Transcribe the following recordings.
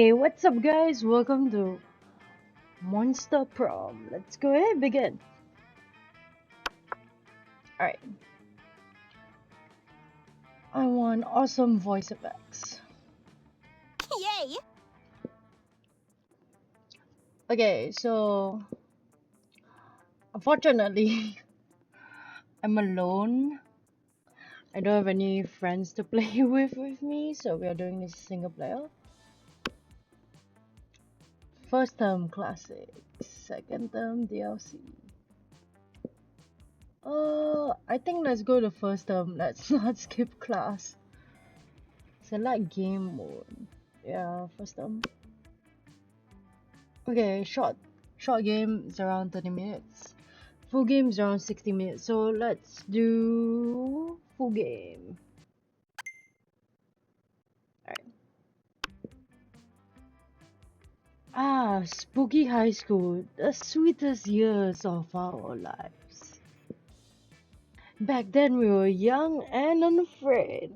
Hey, what's up, guys? Welcome to Monster Prom. Let's go ahead and begin. Alright, I want awesome voice effects. Yay! Okay, so unfortunately, I'm alone. I don't have any friends to play with me, so we are doing this single player. First term classic, second term DLC. I think let's go to first term. Let's not skip class. Select game mode. Yeah, first term. Okay, short game is around 30 minutes. Full game is around 60 minutes. So let's do full game. Alright. Spooky high school, the sweetest years of our lives. Back then we were young and unafraid.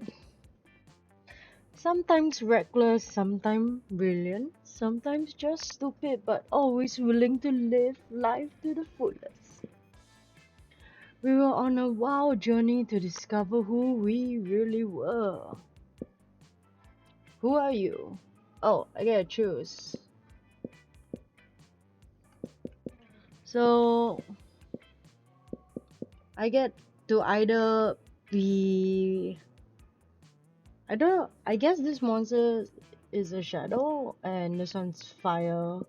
Sometimes reckless, sometimes brilliant, sometimes just stupid, but always willing to live life to the fullest. We were on a wild journey to discover who we really were. Who are you? Oh, I gotta choose. So, I get to either be. I guess this monster is a shadow and this one's fire.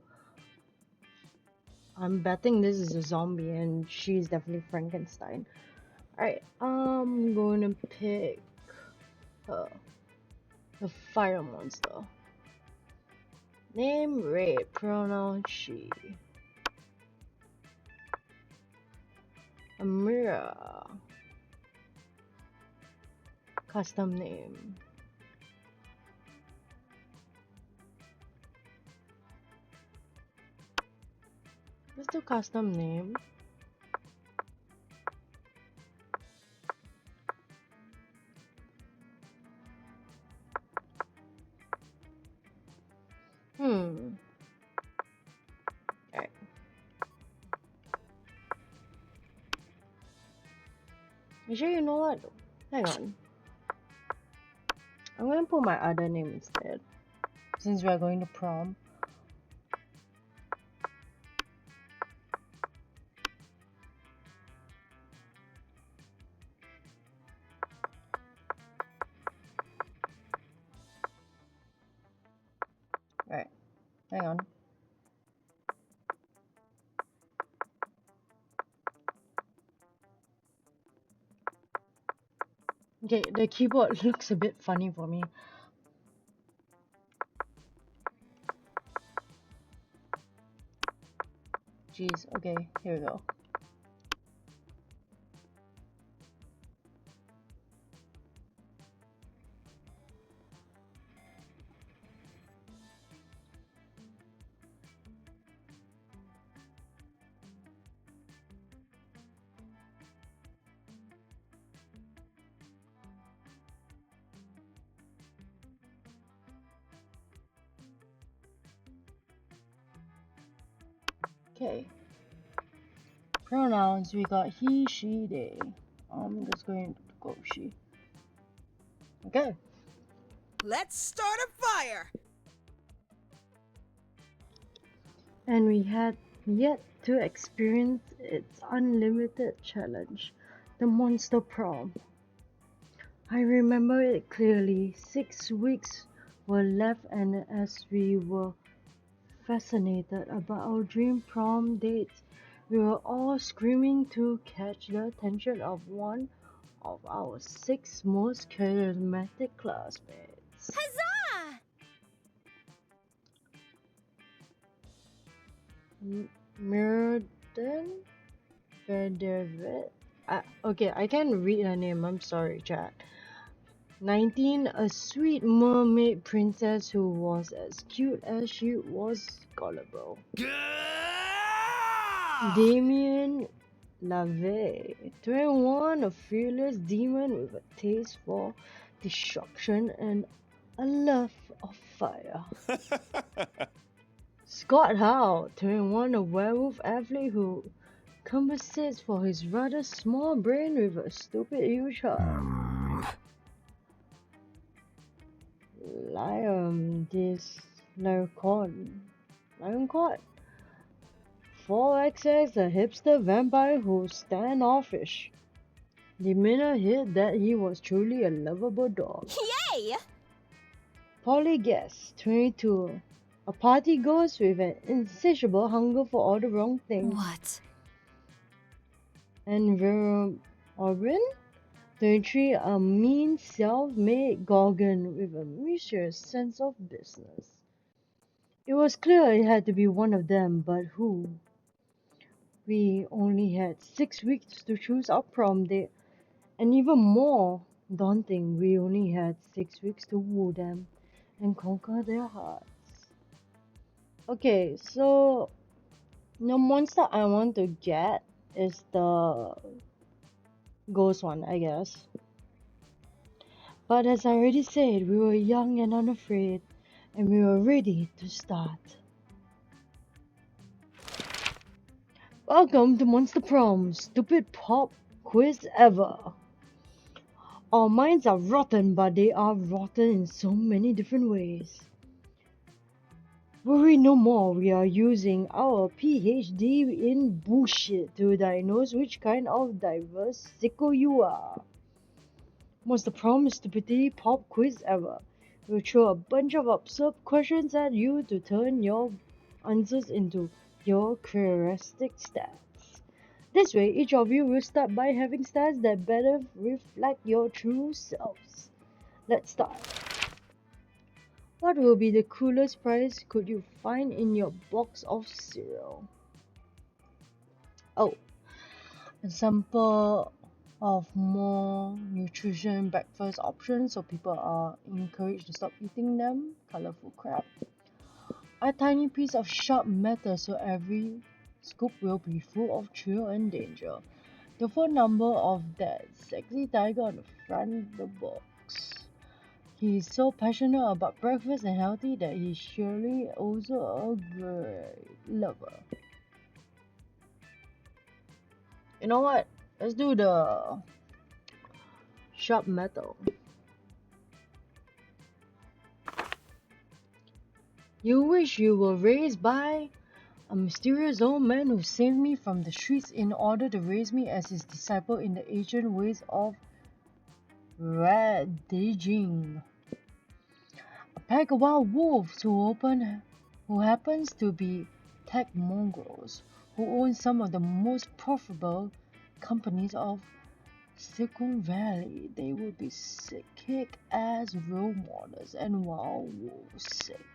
I'm betting this is a zombie and she's definitely Frankenstein. Alright, I'm gonna pick her. The fire monster. Name Ray, pronoun she. Amira. Custom name. Let's do custom name. Hmm. Alright. Actually, you know what? Hang on. I'm gonna put my other name instead. Since we're going to prom. Alright. Hang on. Okay, the keyboard looks a bit funny for me. Jeez, okay, here we go. Okay. Pronouns, we got he, she, they. I'm just going to go she. Okay. Let's start a fire! And we had yet to experience its unlimited challenge, the Monster Prom. I remember it clearly. 6 weeks were left, and as we were fascinated about our dream prom dates, we were all screaming to catch the attention of one of our six most charismatic classmates. Huzzah! Mirrodin Federvet. Okay, I can't read her name. I'm sorry, chat. 19, a sweet mermaid princess who was as cute as she was gullible. Damien LaVey, 21, a fearless demon with a taste for destruction and A love of fire. Scott Howe, 21, a werewolf athlete who compensates for his rather small brain with a stupid huge heart. This Lion Court. 4XX, a hipster vampire who's standoffish. The minute hit that he was truly a lovable dog. Yay! Polygas, 22, a party ghost with an insatiable hunger for all the wrong things. What? And Orban, 23, a mean self-made gorgon with a mysterious sense of business. It was clear it had to be one of them, but who? We only had 6 weeks to choose our prom date, and even more daunting, we only had 6 weeks to woo them and conquer their hearts. Okay, so the monster I want to get is the ghost one, I guess. But as I already said, we were young and unafraid, and we were ready to start. Welcome to Monster Prom, stupid pop quiz ever. Our minds are rotten, but they are rotten in so many different ways. Worry no more, we are using our PhD in bullshit to diagnose which kind of diverse sicko you are. Monster Prom is stupidity pop quiz ever. We'll throw a bunch of absurd questions at you to turn your answers into your characteristic stats. This way, each of you will start by having stats that better reflect your true selves. Let's start. What will be the coolest prize could you find in your box of cereal? Oh, a sample of more nutrition breakfast options so people are encouraged to stop eating them. Colorful crap. A tiny piece of sharp metal so every scoop will be full of thrill and danger. The phone number of that sexy tiger on the front of the box. He is so passionate about breakfast and healthy that he's surely also a great lover. You know what? Let's do the sharp metal. You wish you were raised by a mysterious old man who saved me from the streets in order to raise me as his disciple in the ancient ways of Radijing. A pack of wild wolves who happens to be tech mongrels who own some of the most profitable companies of Silicon Valley. They would be sick, kick-ass role models and wild wolves sick.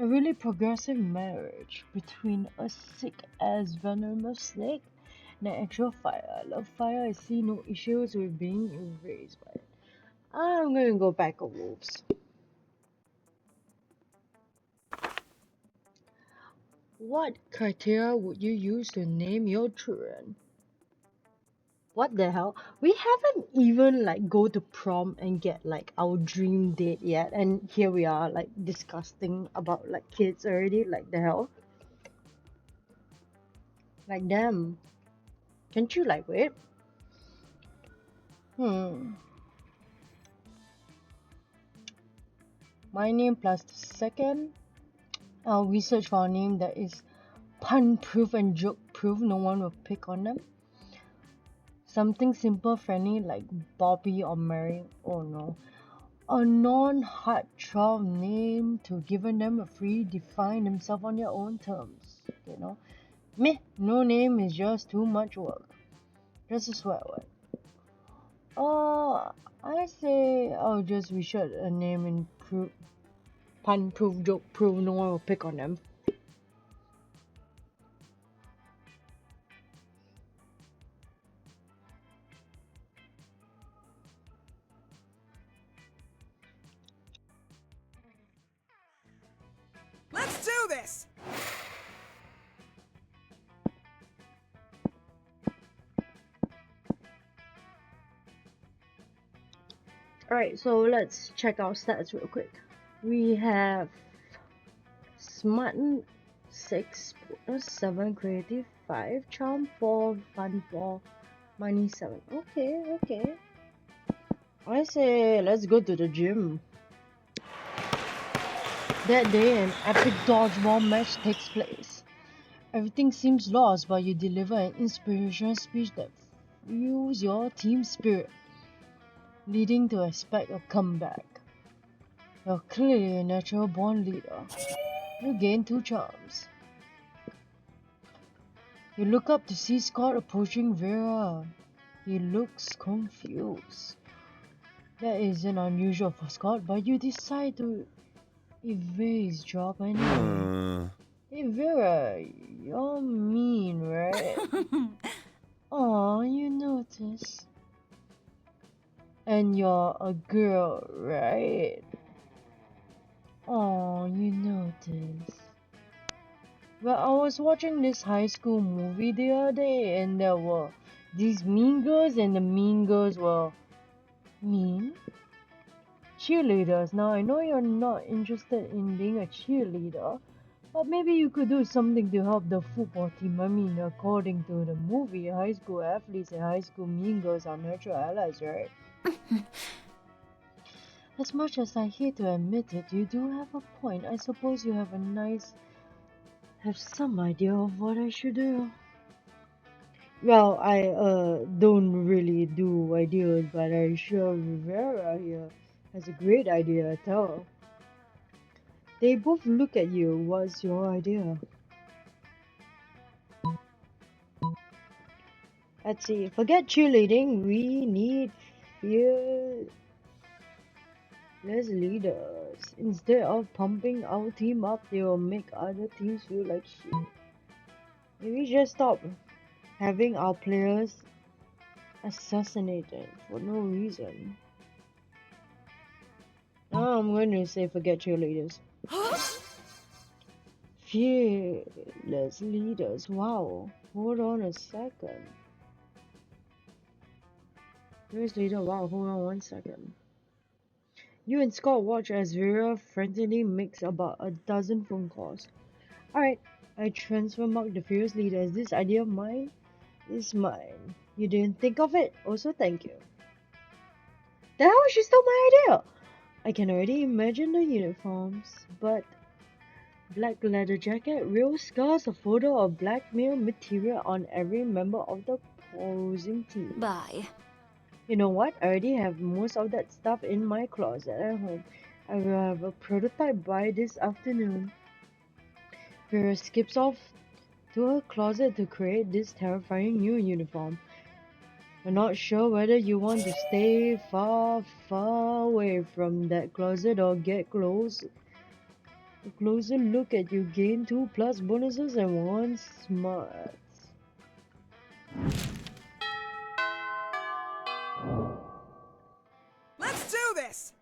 A really progressive marriage between a sick-ass venomous snake and an actual fire. I love fire. I see no issues with being erased by it. I'm gonna go back of wolves. What criteria would you use to name your children? What the hell? We haven't even go to prom and get our dream date yet, and here we are discussing about kids already. Like the hell? Like damn. Can't you wait? My name plus the second. I'll research for a name that is pun proof and joke proof. No one will pick on them. Something simple, friendly like Bobby or Mary. Oh no. A non-heartthrob name to giving them a free define themselves on their own terms. Meh, no name is just too much work. Just a swear word. I say I'll just research a name and pun proof, joke proof, no one will pick on them. Let's do this! Alright, so let's check our stats real quick. We have Smart 6, 7, Creative 5, Charm 4, Fun 4, Money 7. Okay. I say let's go to the gym. That day, an epic dodgeball match takes place. Everything seems lost, but you deliver an inspirational speech that fuels your team spirit, leading to expect a comeback. You're clearly a natural born leader. You gain 2 charms. You look up to see Scott approaching Vera. He looks confused. That isn't unusual for Scott, but you decide to evade his job anyway. Hey Vera, you're mean, right? Aw, you notice. And you're a girl, right? Aw, you notice. Well, I was watching this high school movie the other day, and there were these mean girls, and the mean girls were mean cheerleaders. Now, I know you're not interested in being a cheerleader, but maybe you could do something to help the football team. I mean, according to the movie, high school athletes and high school mean girls are natural allies, right? As much as I hate to admit it, you do have a point. I suppose you have some idea of what I should do. Well, I don't really do ideas, but I'm sure Rivera here has a great idea. Tell. They both look at you. What's your idea? Let's see. Forget cheerleading. We need fearless leaders. Instead of pumping our team up, they will make other teams feel like shit. Maybe just stop having our players assassinated for no reason. Now I'm going to say forget cheerleaders. Fearless leaders. Wow. Hold on a second. Fearless leader. Wow. Hold on 1 second. You and Scott watch as Vera frantically makes about a dozen phone calls. Alright. I transfer mark the fearless leader. Is this idea of mine? Is mine. You didn't think of it? Also thank you. The hell? She stole my idea! I can already imagine the uniforms, but black leather jacket, real scars, a photo of blackmail material on every member of the opposing team. Bye. You know what? I already have most of that stuff in my closet at home. I will have a prototype by this afternoon. Vera skips off to her closet to create this terrifying new uniform. I'm not sure whether you want to stay far away from that closet or get close. A closer look at you gain 2 plus bonuses and 1 smarts. Let's do this!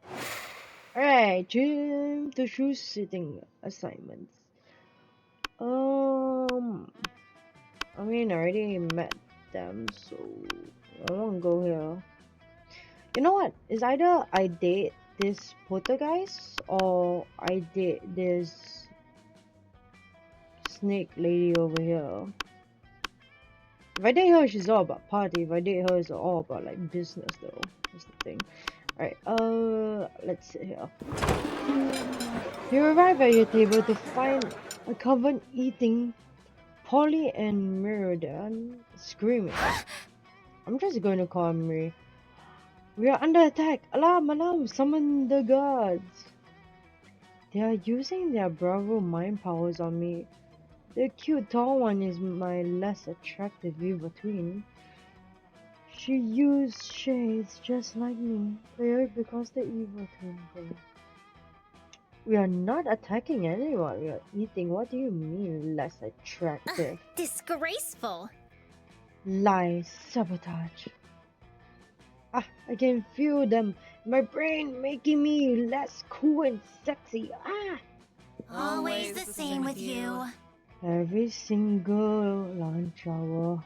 Alright, gym to choose sitting assignments. I mean, I already met them, so I won't go here. You know what? It's either I date this poltergeist or I date this snake lady over here. If I date her, she's all about party. If I date her, it's all about like business, though. That's the thing. Alright, let's sit here. You arrive at your table to find a coven eating Polly and Meridian screaming. I'm just going to call Marie. We are under attack! Alarm! Alarm! Summon the guards! They are using their Bravo mind powers on me. The cute tall one is my less attractive evil twin. She used shades just like me, clearly because the evil twin did. We are not attacking anyone, we are eating. What do you mean, less attractive? Disgraceful. Lies, sabotage. I can feel them in my brain making me less cool and sexy. Always the same with you. Every single lunch hour.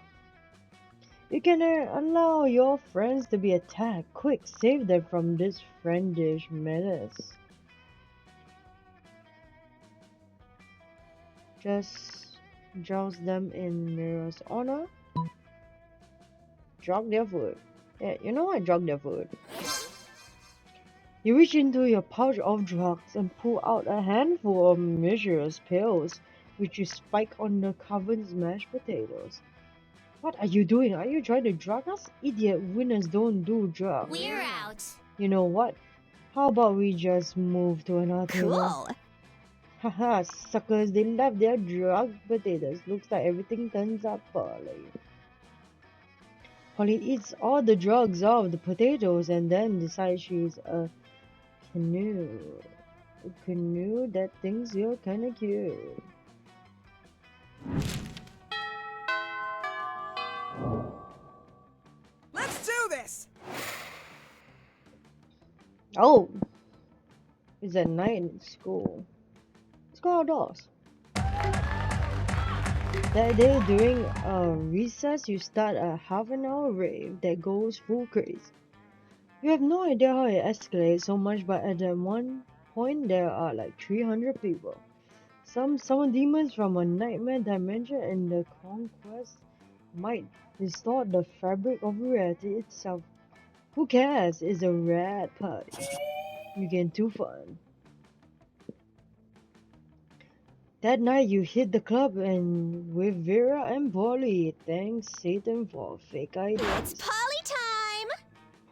You can allow your friends to be attacked. Quick, save them from this friendish menace. Just joust them in Mira's honor. Drug their food. Yeah, you know what? Drug their food. You reach into your pouch of drugs and pull out a handful of Mira's pills, which you spike on the covered mashed potatoes. What are you doing? Are you trying to drug us? Idiot, winners don't do drugs. We're out. You know what? How about we just move to another table? Cool. Haha, suckers, they left their drugged potatoes. Looks like everything turns out poorly. Polly eats all the drugs off the potatoes and then decides she's a canoe. A canoe that thinks you're kinda cute. Let's do this. Oh! It's at night in school. Let's go outdoors. That day during recess, you start a half-an-hour rave that goes full craze. You have no idea how it escalates so much, but at that one point, there are like 300 people. Some demons from a nightmare dimension, and the conquest might distort the fabric of reality itself. Who cares? It's a rad party. You get too fun. That night you hit the club and with Vera and Polly. Thanks Satan for fake It's ideas. Polly time.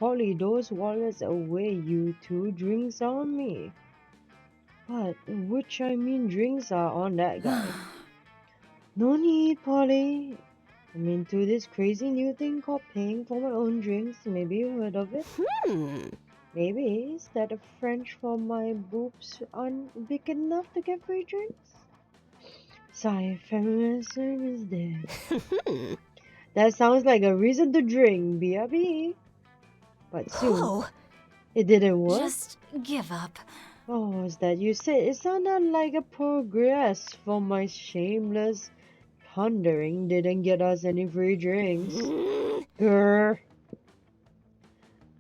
Polly, those wallets away, you 2 drinks on me. But which I mean drinks are on that guy. No need, Polly. I'm into this crazy new thing called paying for my own drinks. Maybe you heard of it? Maybe. Is that a French for my boobs aren't big enough to get free drinks? Sigh, feminism is dead. That sounds like a reason to drink, BRB. But soon, it didn't work. Just give up. What was that you said? It sounded like a progress for my shameless pondering didn't get us any free drinks. Grr.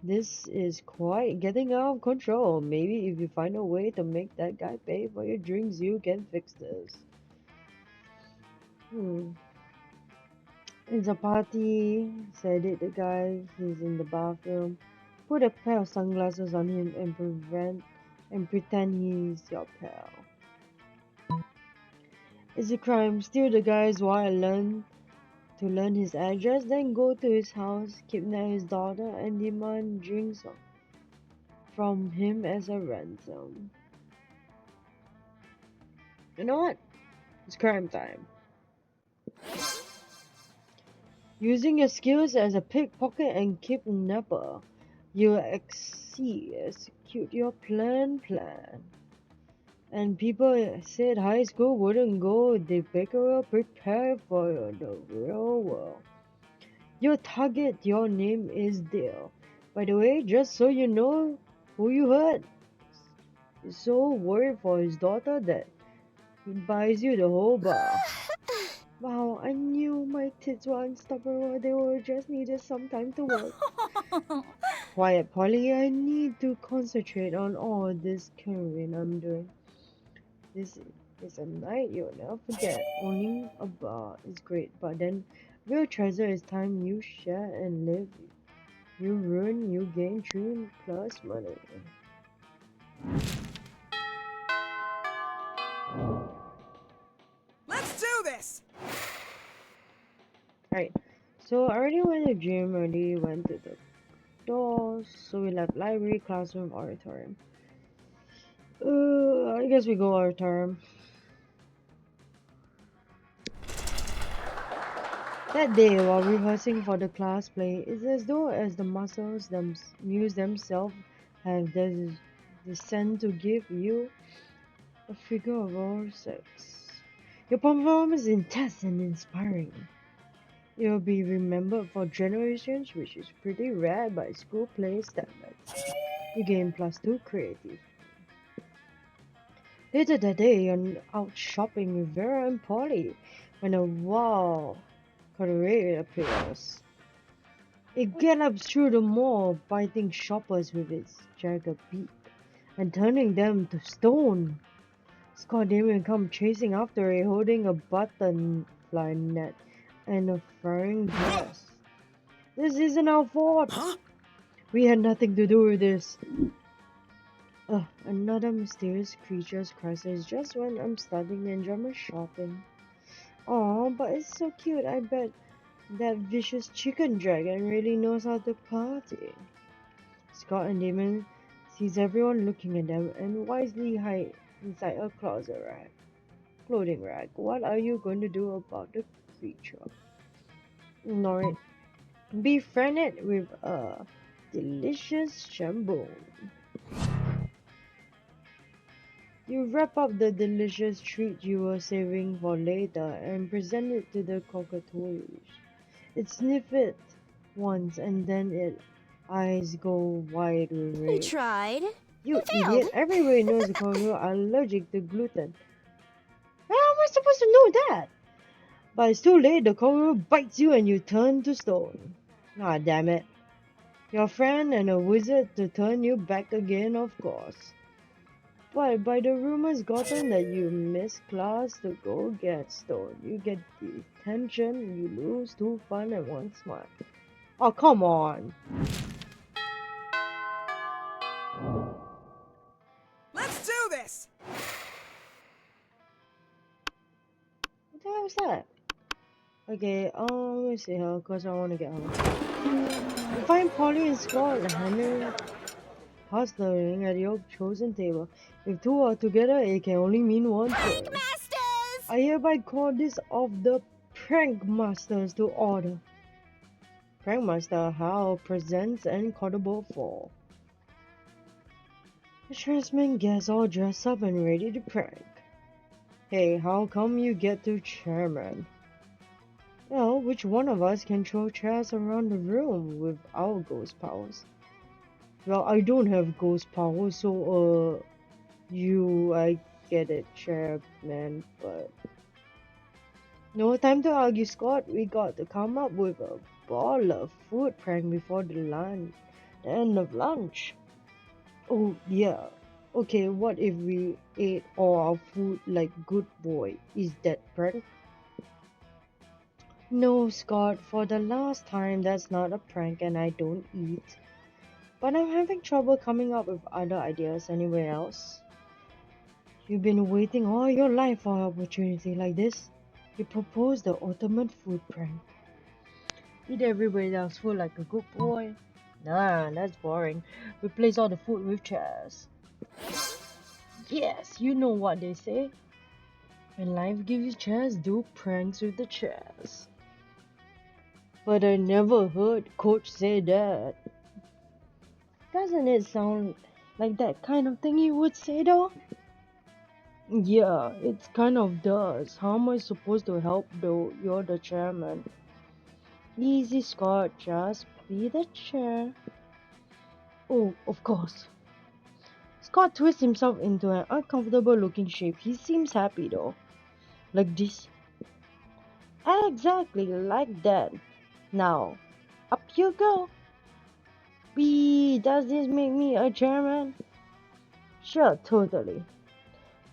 This is quite getting out of control. Maybe if you find a way to make that guy pay for your drinks, you can fix this. It's a party, said it the guy. He's in the bathroom. Put a pair of sunglasses on him and pretend he's your pal. It's a crime. Steal the guy's while to learn his address, then go to his house, kidnap his daughter, and demand drinks from him as a ransom. You know what? It's crime time. Using your skills as a pickpocket and kidnapper, you execute your plan. And people said high school wouldn't go the bigger prepare for the real world. Your target, your name is Dale. By the way, just so you know who you hurt. He's so worried for his daughter that he buys you the whole bar. Wow, I knew my tits were unstoppable. They were just needed some time to work. Quiet, Polly. I need to concentrate on all this carrying I'm doing. This is a night you'll never forget. Owning a bar is great, but then real treasure is time you share and live. You ruin, you gain 3 plus money. Let's do this. Right, so I already went to gym, already went to the doors, so we left library, classroom, auditorium. I guess we go auditorium. That day, while rehearsing for the class play, it's as though as the muscles muse themselves have this descent to give you a figure of all sex. Your performance is intense and inspiring. It will be remembered for generations, which is pretty rare by school play standards. You gain +2 creative. Later that day, you're out shopping with Vera and Polly when a wow career appears. It gallops through the mall, biting shoppers with its jagged beak and turning them to stone. Scott Damon come chasing after it, holding a butterfly net and a furring dress. This isn't our fault. Huh? We had nothing to do with this. Another mysterious creature's crisis just when I'm starting to enjoy my shopping. Aw, but it's so cute. I bet that vicious chicken dragon really knows how to party. Scott and Damon sees everyone looking at them and wisely hide inside a clothing rack. What are you going to do about the creature? Ignore it. Befriend it with a delicious jambon. You wrap up the delicious treat you were saving for later and present it to the cockatoos. It sniffs it once and then its eyes go wide with We rage. tried. You Failed. idiot! Everybody knows the cockatoos are allergic to gluten. How am I supposed to know that? But it's too late. The cockatoo bites you and you turn to stone. Ah, damn it! Your friend and a wizard to turn you back again, of course. But by the rumors gotten that you missed class to go get stoned, you get detention, you lose 2 fun and 1 smile. Oh, come on! Let's do this! What the hell was that? Okay, let me see her, cause I wanna get home. You find Polly and Scott hammering past the ring at your chosen table. If 2 are together, it can only mean one thing. Masters! I hereby call this of the Prank Masters to order. Prankmaster Hal presents Uncauntable 4. The tradesmen gets all dressed up and ready to prank. Hey, how come you get to chairman? Well, which one of us can throw chairs around the room with our ghost powers? Well, I don't have ghost powers, so, I get it, chairman, but... No time to argue, Scott. We got to come up with a baller food prank before the end of lunch. Oh, yeah. Okay, what if we ate all our food like good boy? Is that prank? No, Scott, for the last time, that's not a prank and I don't eat. But I'm having trouble coming up with other ideas anywhere else. You've been waiting all your life for an opportunity like this. You propose the ultimate food prank. Eat everybody else's food like a good boy. Nah, that's boring. Replace all the food with chairs. Yes, you know what they say. When life gives you chairs, do pranks with the chairs. But I never heard Coach say that. Doesn't it sound like that kind of thing you would say though? Yeah, it kind of does. How am I supposed to help though? You're the chairman. Easy, Scott. Just be the chair. Oh, of course. Scott twists himself into an uncomfortable looking shape. He seems happy though. Like this. Exactly like that. Now, up you go. Does this make me a chairman? Sure, totally.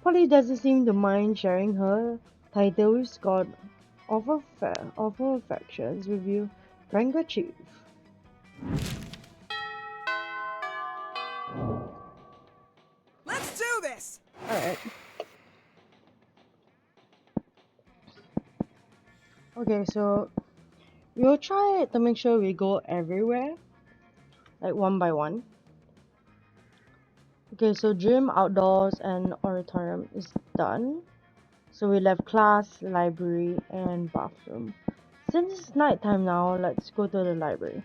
Polly doesn't seem to mind sharing her title with Scott of her affections with you, Pranker Chief. Let's do this! Alright. Okay, so we'll try it to make sure we go everywhere, like one by one. Okay, so gym, outdoors, and auditorium is done. So we left class, library, and bathroom. Since it's nighttime now, let's go to the library.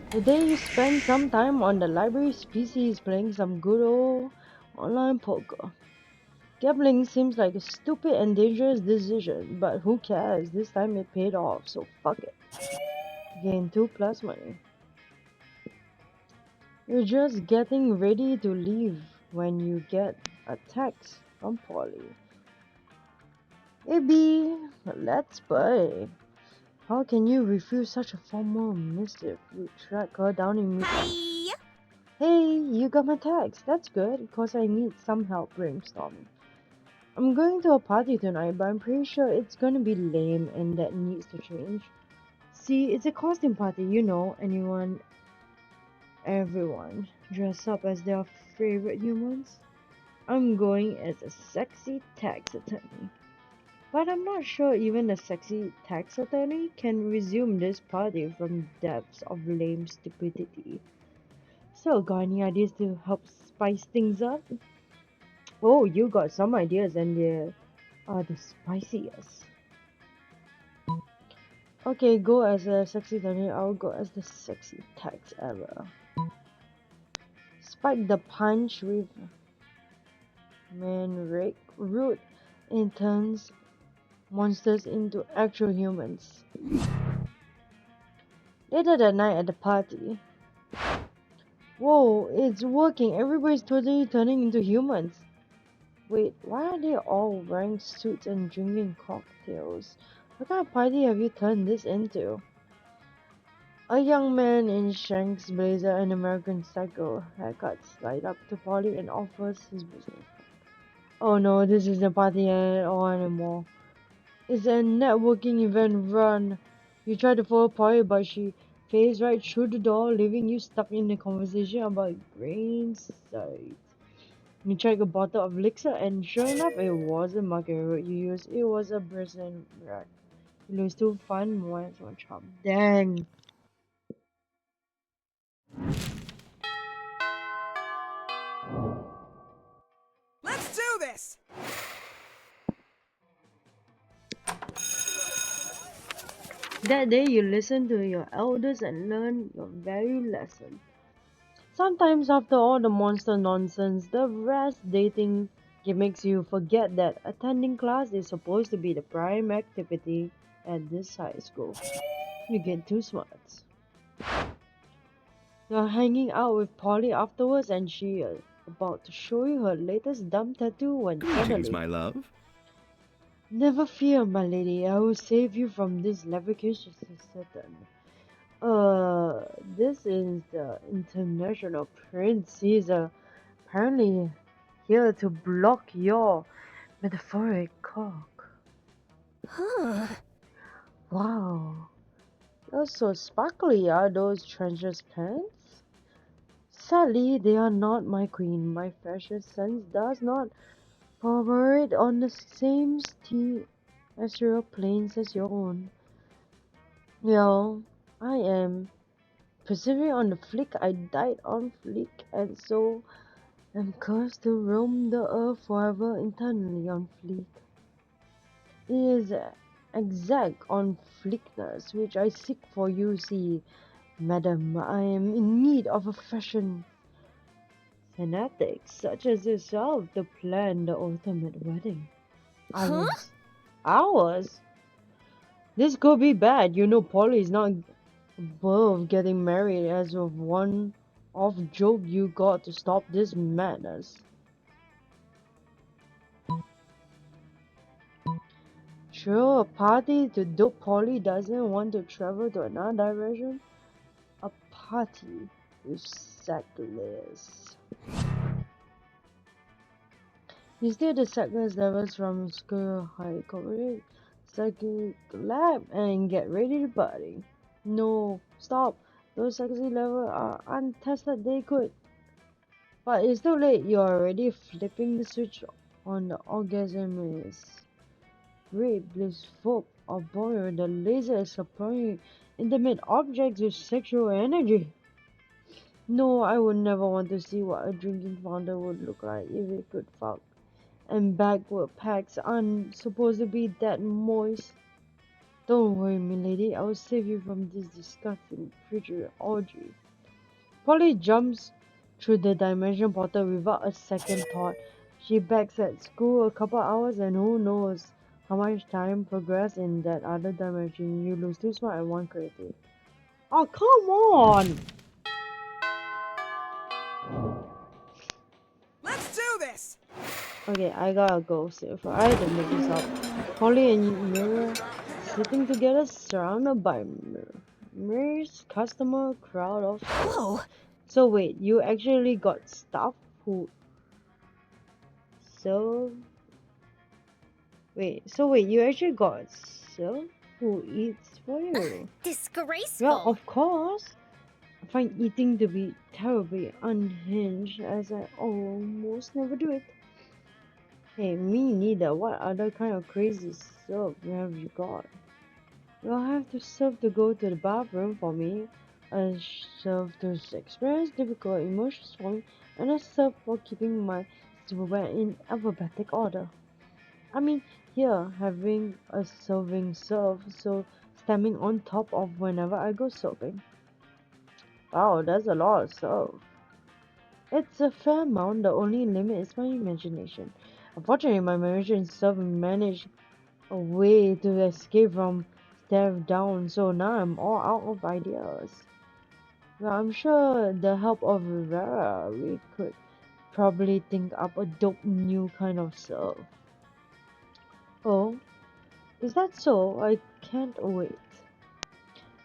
Today you spend some time on the library's PCs playing some good old online poker. Gambling seems like a stupid and dangerous decision, but who cares? This time it paid off, so fuck it. Gain 2 plus money. You're just getting ready to leave when you get a text from Polly. Hey B, let's play. How can you refuse such a formal missive? You track her down immediately. Hi. Hey, you got my text. That's good, because I need some help brainstorming. I'm going to a party tonight, but I'm pretty sure it's gonna be lame and that needs to change. See, it's a costume party, everyone dress up as their favorite humans. I'm going as a sexy tax attorney. But I'm not sure even a sexy tax attorney can resume this party from depths of lame stupidity. So, got any ideas to help spice things up? Oh, you got some ideas and they are the spiciest. Okay, go as a sexy attorney, I'll go as the sexy tax ever. Spike the punch with Manrake root and turns monsters into actual humans. Later that night at the party. Whoa, it's working. Everybody's totally turning into humans. Wait, why are they all wearing suits and drinking cocktails? What kind of party have you turned this into? A young man in Shank's blazer and American Psycho haircuts light up to Polly and offers his business. Oh no, this isn't a party at all anymore. It's a networking event run. You try to follow Polly, but she phased right through the door, leaving you stuck in a conversation about grain size. You check a bottle of elixir, and sure enough, it wasn't market road you used. It was a Brazilian rack. You lose two fun, more as one charm. Dang. Let's do this. That day, you listen to your elders and learn your value lesson. Sometimes, after all the monster nonsense, the rest dating makes you forget that attending class is supposed to be the prime activity at this high school. You get too smart. You're hanging out with Polly afterwards, and she is about to show you her latest dumb tattoo when Greetings, suddenly, my love. never fear, my lady, I will save you from this levication Satan. This is the International Prince Caesar, apparently here to block your metaphoric cock. Huh. Wow, you're so sparkly, are those treasures pants? Sadly, they are not, my queen. My fashion sense does not operate on the same ethereal planes as your own. Well, I am persevering on the flick. I died on flick, and so am cursed to roam the earth forever, eternally on fleek. It is exact on fleekness which I seek for you. See, madam, I am in need of a fashion fanatic such as yourself to plan the ultimate wedding. Huh? Ours? This could be bad. You know, Polly is not above getting married as of one off joke you got to stop this madness. Sure, a party to dope Polly doesn't want to travel to another direction. A party with sackless. You steal the sackless levels from school high corporate psychic lab and get ready to party. No, stop. Those sexy levels are untested, they could. But it's too late, you're already flipping the switch on the orgasm is great blissful of boy the laser is supplying intimate objects with sexual energy. No, I would never want to see what a drinking founder would look like if it could fuck. And backward packs aren't supposed to be that moist. Don't worry, milady, I will save you from this disgusting creature orgy. Polly jumps through the dimension portal without a second thought. She backs at school a couple hours and who knows how much time progress in that other dimension. You lose two smart and one creative. Oh, come on! Let's do this. Okay, I gotta go. So if I had to make this up, Polly and Mira sitting together surrounded by mirrors, customer crowd of sorts. Whoa! So wait, you actually got staff who serve? Wait, you actually got serve who eats for you? Well, Disgraceful! of course. I find eating to be terribly unhinged as I almost never do it. Hey, me neither. What other kind of crazy stuff have you got? You'll have to serve to go to the bathroom for me. I serve to experience difficult emotions for me, and I serve for keeping my silverware in alphabetic order. I mean, here, having a serving serve, so standing on top of whenever I go serving. Wow, that's a lot of serve. It's a fair amount, the only limit is my imagination. Unfortunately, my imagination self managed a way to escape from stare down, so now I'm all out of ideas. Well, I'm sure the help of Rivera, we could probably think up a dope new kind of surf. Oh, is that so? I can't wait.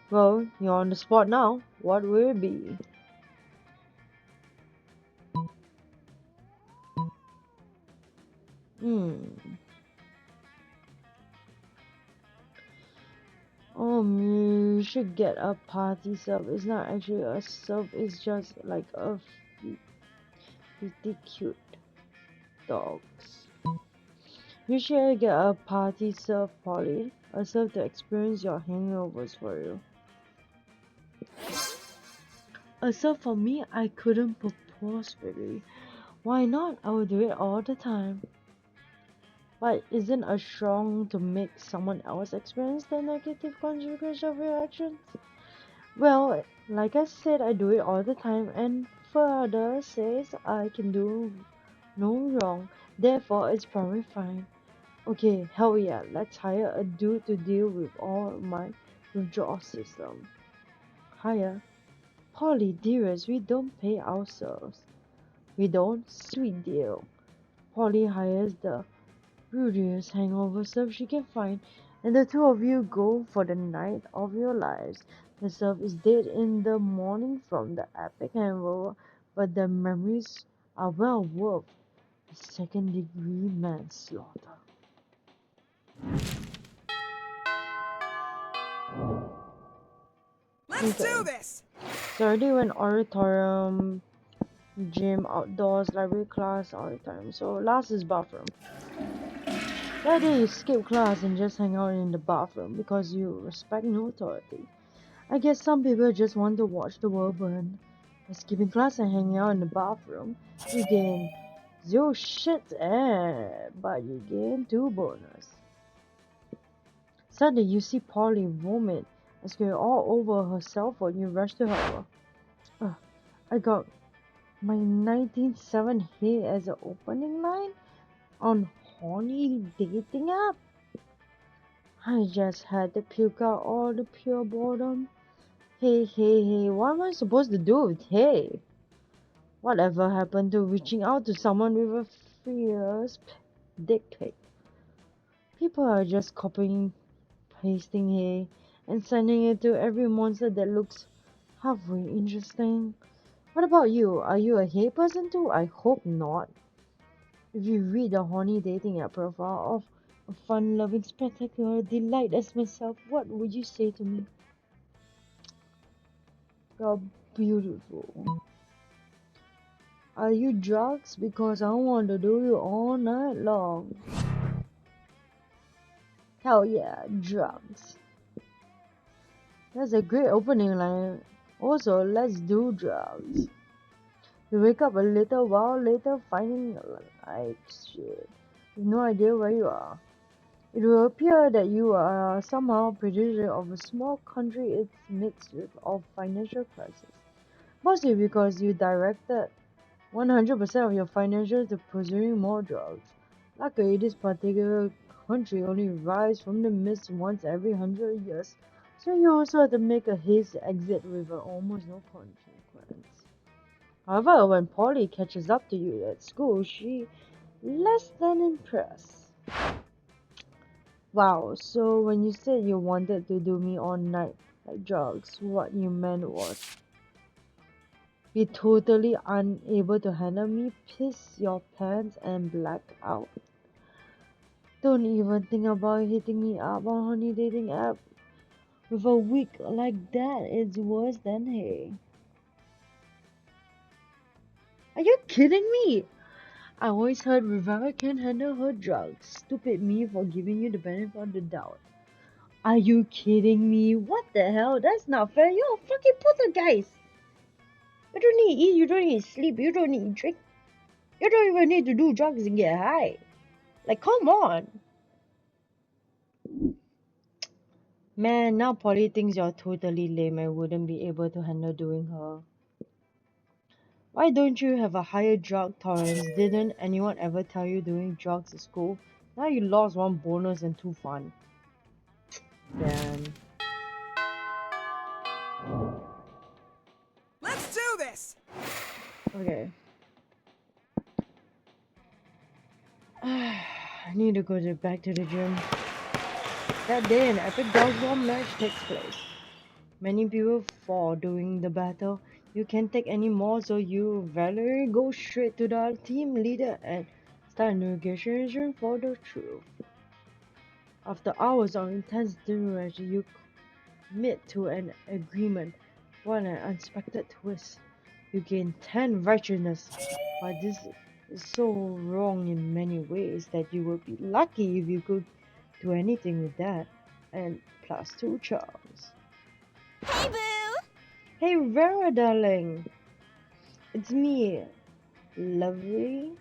Well, you're on the spot now. What will it be? Hmm. You should get a party sub. It's not actually a sub, it's just like a pretty cute dogs. You should get a party sub, Polly. A sub to experience your hangovers for you. A sub for me, I couldn't propose really. Why not? I would do it all the time. But isn't a strong to make someone else experience the negative consequences of your actions? Well, like I said, I do it all the time, and further says I can do no wrong. Therefore, it's probably fine. Okay, hell yeah, let's hire a dude to deal with all my withdrawal system. Hire Polly, dearest, we don't pay ourselves. We don't? Sweet deal. Polly hires the rudiest hangover serve she can find, and the two of you go for the night of your lives. The serve is dead in the morning from the epic hangover, but the memories are well worth the second degree manslaughter. Let's do Okay, this! so I do an auditorium, gym, outdoors, library, class, auditorium. So last is bathroom. That day you skip class and just hang out in the bathroom because you respect no authority. I guess some people just want to watch the world burn. By skipping class and hanging out in the bathroom, you gain zero shit, but you gain 2 bonus. Suddenly, you see Polly vomit and scream all over her cell phone. You rush to help her. I got my 1907 Hey as an opening line on horny dating app. I just had to puke out all the pure boredom. Hey, what am I supposed to do with hey? Whatever happened to reaching out to someone with a fierce dick pic? People are just copying, pasting hey, and sending it to every monster that looks halfway interesting. What about you? Are you a hey person too? I hope not. If you read the horny dating app profile of a fun-loving, spectacular delight as myself, what would you say to me? You're beautiful. Are you drugs? Because I want to do you all night long. Hell yeah, drugs. That's a great opening line. Also, let's do drugs. You wake up a little while later finding like shit. With no idea where you are. It will appear that you are somehow producer of a small country in its midst of financial crisis. Mostly because you directed 100% of your financials to pursuing more drugs. Luckily, this particular country only rise from the mist once every 100 years, so you also have to make a hasty exit with almost no consequence. However, when Polly catches up to you at school, she less than impressed. Wow, so when you said you wanted to do me all night like drugs, what you meant was be totally unable to handle me, piss your pants, and black out. Don't even think about hitting me up on honey dating app with a week like that. It's worse than hey. Are you kidding me? I always heard Rivera can handle her drugs. Stupid me for giving you the benefit of the doubt. Are you kidding me? What the hell? That's not fair. You're a fucking poltergeist. You don't need to eat, you don't need to sleep, you don't need to drink. You don't even need to do drugs and get high. Like, come on. Man, now Polly thinks you're totally lame and wouldn't be able to handle doing her. Why don't you have a higher drug tolerance? Didn't anyone ever tell you doing drugs at school? Now you lost one bonus and two fun. Damn. Let's do this! Okay. I need to back to the gym. That day, an epic dodgeball match takes place. Many people fall during the battle. You can't take any more, so you, Valerie, go straight to the team leader and start negotiation for the truth. After hours of intense deliberation, you commit to an agreement. What an unexpected twist. You gain 10 righteousness, but this is so wrong in many ways that you would be lucky if you could do anything with that. And plus 2 charms. Hey, boo! Hey Vera darling, it's me, lovely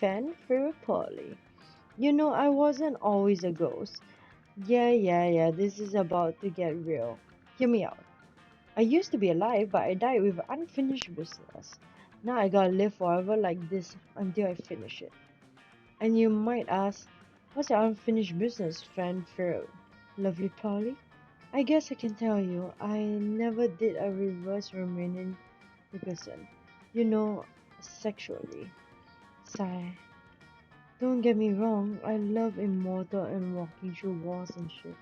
fan for Polly. You know I wasn't always a ghost. Yeah, this is about to get real. Hear me out. I used to be alive, but I died with unfinished business. Now I gotta live forever like this until I finish it. And you might ask, what's your unfinished business, fan for lovely Polly? I guess I can tell you, I never did a reverse Romanian person. You know, sexually. Sigh. Don't get me wrong, I love immortal and walking through walls and shit.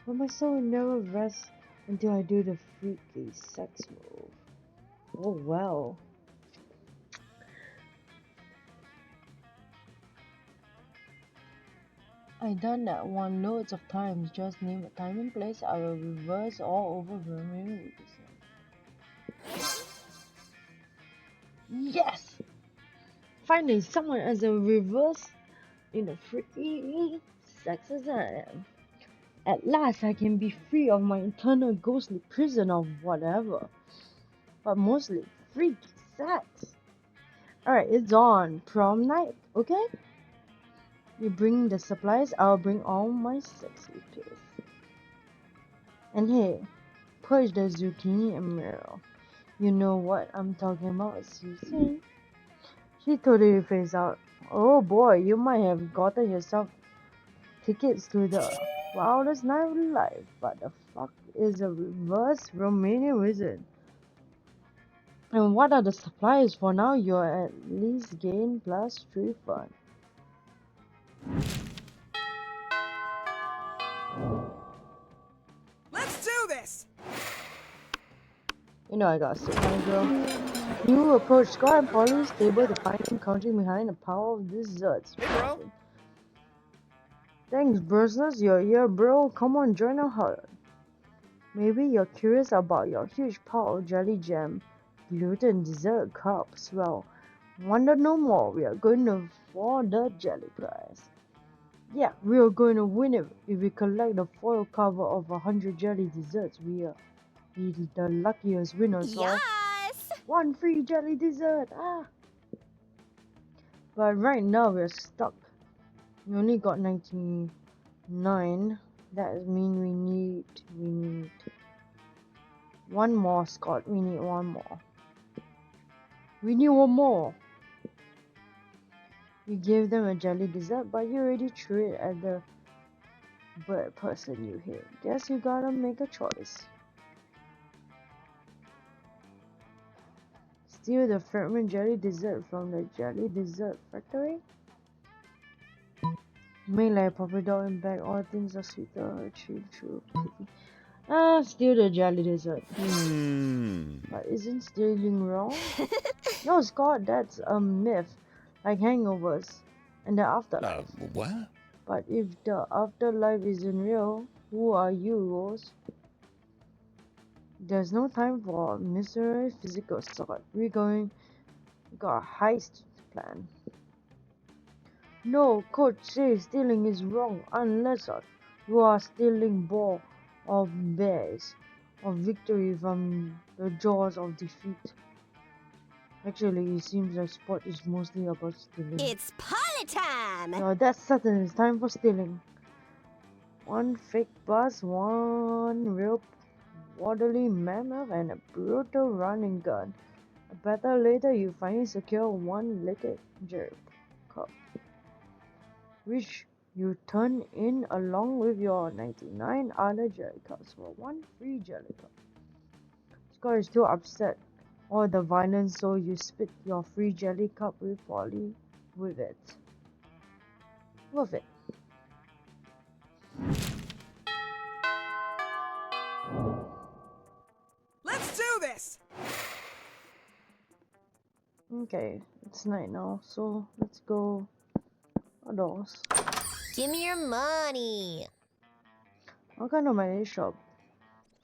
But my soul never rests until I do the freaky sex move. Oh well. I done that one loads of times. Just name a time and place, I will reverse all over Romanian. Yes! Finally, someone as a reverse in a freaky sex as I am. At last I can be free of my eternal ghostly prison of whatever. But mostly freaky sex. Alright, it's on. Prom night, okay? You bring the supplies, I'll bring all my sexy pills. And hey, push the zucchini and Meryl. You know what I'm talking about, Susan? She totally phased out. Oh boy, you might have gotten yourself tickets to the wildest night of life, but the fuck is a reverse Romanian wizard? And what are the supplies for now? You're at least gain plus 3 fun. Let's do this! You know I got sick, my girl. You approach Scott and Polly's table to find him crouching behind a pile of desserts. Hey, bro. Thanks, Brusness, you're here, bro. Come on, join our herd. Maybe you're curious about your huge pile of jelly jam gluten dessert cups. Well, wonder no more. We are going to for the jelly prize. Yeah, we are going to win it if we collect the foil cover of 100 jelly desserts. We are the luckiest winners of Yes! one free jelly dessert. Ah! But right now we're stuck. We only got 99. That means we need one more, Scott. We need one more. We need one more. You gave them a jelly dessert, but you already threw it at the bird person you hate. Guess you gotta make a choice. Steal the ferment jelly dessert from the jelly dessert factory? May like puppy dog in bag, all things are sweeter, true, pity. Ah, still the jelly dessert. But isn't stealing wrong? No, Scott, that's a myth, like hangovers and the afterlife. What? But if the afterlife isn't real, who are you, Rose? There's no time for misery physical sort. We got a heist plan. No, coach says stealing is wrong unless you are stealing ball or bears or victory from the jaws of defeat. Actually, it seems like sport is mostly about stealing. It's party time! No, that's certain. It's time for stealing. One fake bus, one real waddly mammoth, and a brutal running gun. Better later you finally secure one-legged jerk cup, which you turn in along with your 99 other jelly cups for one free jelly cup. Scott is too upset or the violence, so you spit your free jelly cup with Polly with it. Worth it. Let's do this! Okay, it's night now, so let's go outdoors. Give me your money. I'll go to my shop.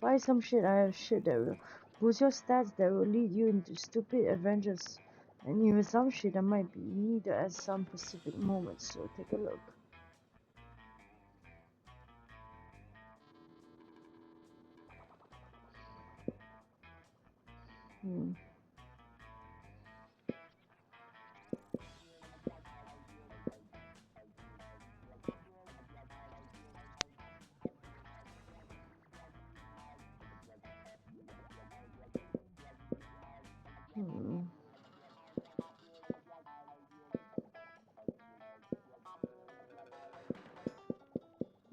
Buy some shit. I have shit that will boost your stats, that will lead you into stupid adventures. And even some shit that might be needed at some specific moments, so take a look. Hmm. Hmm.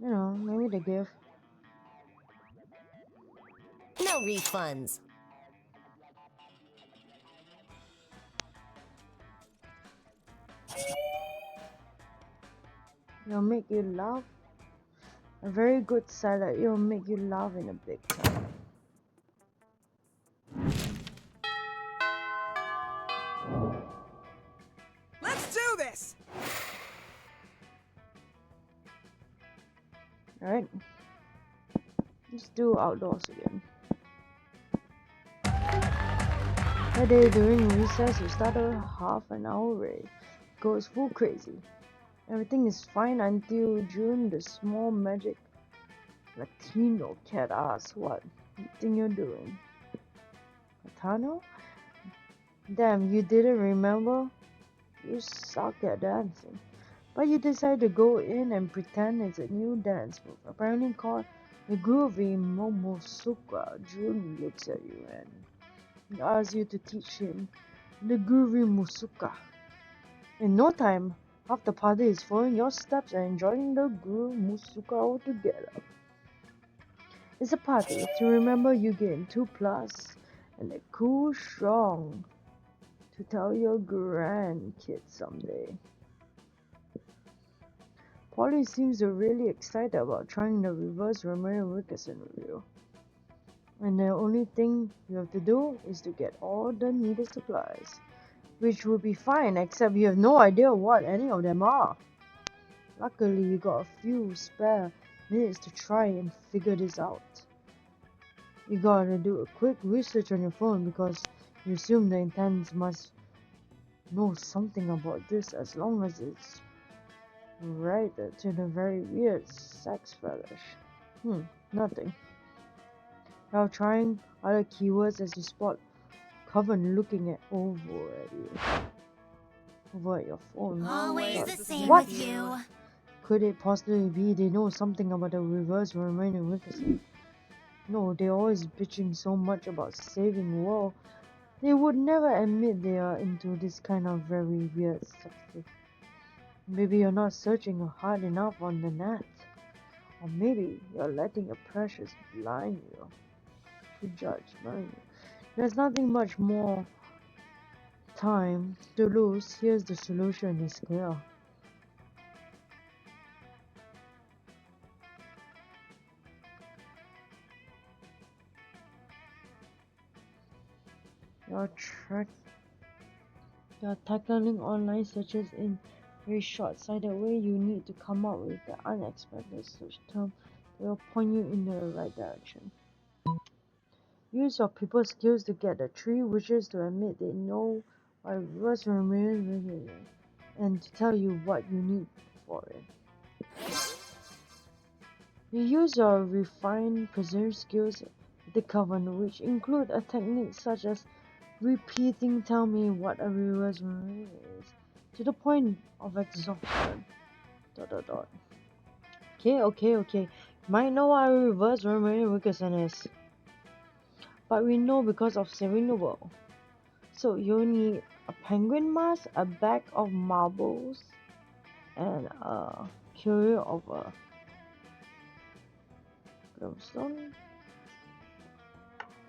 You know, maybe the gift. No refunds. It'll make you laugh. A very good salad. It'll make you laugh in a big time. Let's do this! Alright. Let's do outdoors again. That day during recess, we started half an hour early. Goes full crazy. Everything is fine until June, the small magic Latino cat asks what you think you're doing. Latino? Damn, you didn't remember? You suck at dancing. But you decide to go in and pretend it's a new dance move, apparently called the groovy Momosuka. June looks at you and asks you to teach him the groovy Musuka. In no time, half the party is following your steps and enjoying the groove Musuka all together. It's a party to remember you gain 2 plus and a cool strong to tell your grandkids someday. Polly seems really excited about trying the reverse Romero Wilkerson review. And the only thing you have to do is to get all the needed supplies, which will be fine except you have no idea what any of them are. Luckily, you got a few spare minutes to try and figure this out. You gotta do a quick research on your phone because you assume the intents must know something about this as long as it's related to the very weird sex fetish. Nothing. While trying other keywords as you spot Coven looking over at your phone. Always But the same what? with you. Could it possibly be they know something about the reverse remaining Wilkerson? No, they're always bitching so much about saving the world. They would never admit they are into this kind of very weird stuff. Maybe you're not searching hard enough on the net. Or maybe you're letting your precious blind you to judge, blind you. There's nothing much more time to lose. Here's the solution, it's clear. You're track you're tackling online searches in very short-sighted way. You need to come up with the unexpected search term that will point you in the right direction. Use your people skills to get the three witches to admit they know what reverse remains and to tell you what you need for it. You use your refined preserved skills with the Coven, which include a technique such as repeating tell me what a reverse memory is to the point of exhaustion. Dot dot dot. Okay. Might know what a reverse memory Wilkerson is, but we know because of saving the world. So you need a penguin mask, a bag of marbles, and a curio of a gravestone.